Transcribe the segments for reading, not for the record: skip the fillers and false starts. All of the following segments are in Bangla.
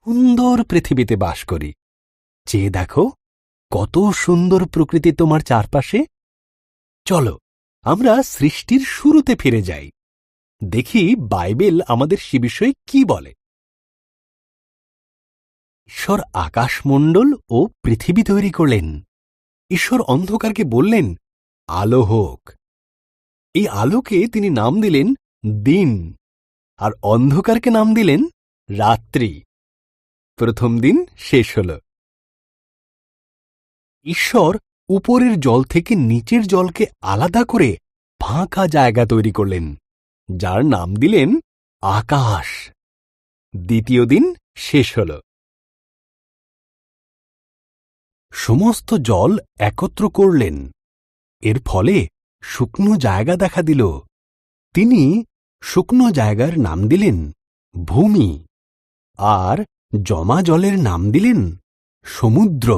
সুন্দর পৃথিবীতে বাস করি। চেয়ে দেখো কত সুন্দর প্রকৃতি তোমার চারপাশে। চলো আমরা সৃষ্টির শুরুতে ফিরে যাই, দেখি বাইবেল আমাদের সে বিষয়ে কি বলে। ঈশ্বর আকাশমণ্ডল ও পৃথিবী তৈরি করলেন। ঈশ্বর অন্ধকারকে বললেন, আলো হোক। এই আলোকে তিনি নাম দিলেন দিন, আর অন্ধকারকে নাম দিলেন রাত্রি। প্রথম দিন শেষ হল। ঈশ্বর উপরের জল থেকে নিচের জলকে আলাদা করে ফাঁকা জায়গা তৈরি করলেন, যার নাম দিলেন আকাশ। দ্বিতীয় দিন শেষ হল। সমস্ত জল একত্র করলেন, এর ফলে শুকনো জায়গা দেখা দিল। তিনি শুকনো জায়গার নাম দিলেন ভূমি, আর জমা জলের নাম দিলেন সমুদ্র।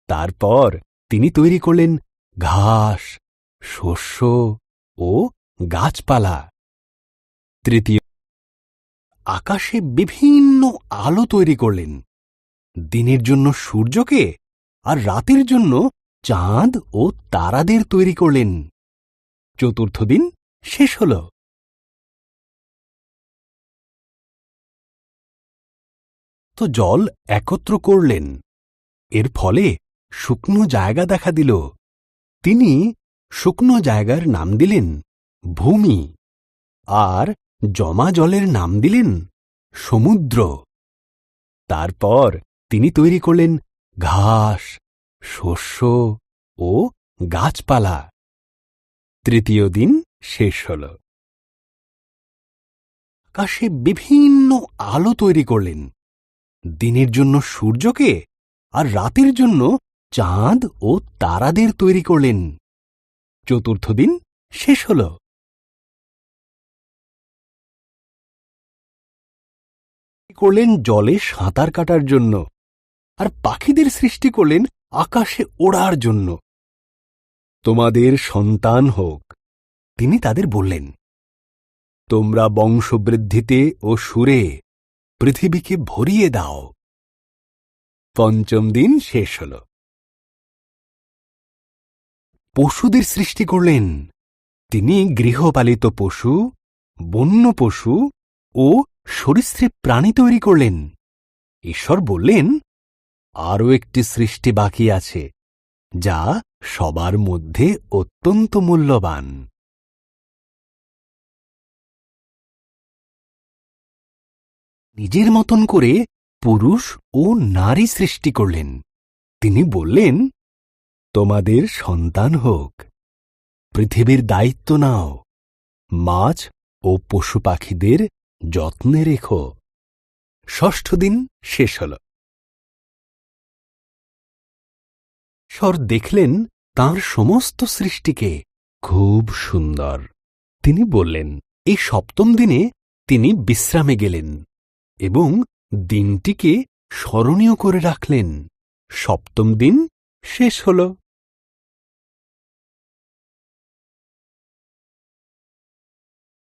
তারপর তিনি তৈরি করলেন ঘাস, শস্য ও গাছপালা। তৃতীয়, আকাশে বিভিন্ন আলো তৈরি করলেন, দিনের জন্য সূর্যকে আর রাতের জন্য চাঁদ ও তারাদের তৈরি করলেন। চতুর্থ দিন শেষ হল। তো জল একত্র করলেন, এর ফলে শুকনো জায়গা দেখা দিল। তিনি শুকনো জায়গার নাম দিলেন ভূমি, আর জমা জলের নাম দিলেন সমুদ্র। তারপর তিনি তৈরি করলেন ঘাস, শস্য ও গাছপালা। তৃতীয় দিন শেষ হল। আকাশে বিভিন্ন আলো তৈরি করলেন, দিনের জন্য সূর্যকে আর রাতের জন্য চাঁদ ও তারাদের তৈরি করলেন। চতুর্থ দিন শেষ হল। করলেন জলে সাঁতার কাটার জন্য, আর পাখিদের সৃষ্টি করলেন আকাশে ওড়ার জন্য। তোমাদের সন্তান হোক, তিনি তাদের বললেন। তোমরা বংশবৃদ্ধিতে ও সুরে পৃথিবীকে ভরিয়ে দাও। পঞ্চম দিন শেষ হল। পশুদের সৃষ্টি করলেন। তিনি গৃহপালিত পশু, বন্য পশু ও সরীসৃপ প্রাণী তৈরি করলেন। ঈশ্বর বললেন, আরও একটি সৃষ্টি বাকি আছে, যা সবার মধ্যে অত্যন্ত মূল্যবান। নিজের মতন করে পুরুষ ও নারী সৃষ্টি করলেন। তিনি বললেন, তোমাদের সন্তান হোক, পৃথিবীর দায়িত্ব নাও, মাছ ও পশু পাখিদের যত্নে রেখো। ষষ্ঠ দিন শেষ হল। ঈশ্বর দেখলেন তাঁর সমস্ত সৃষ্টিকে খুব সুন্দর। তিনি বললেন, এই সপ্তম দিনে তিনি বিশ্রামে গেলেন এবং দিনটিকে স্মরণীয় করে রাখলেন। সপ্তম দিন শেষ হল।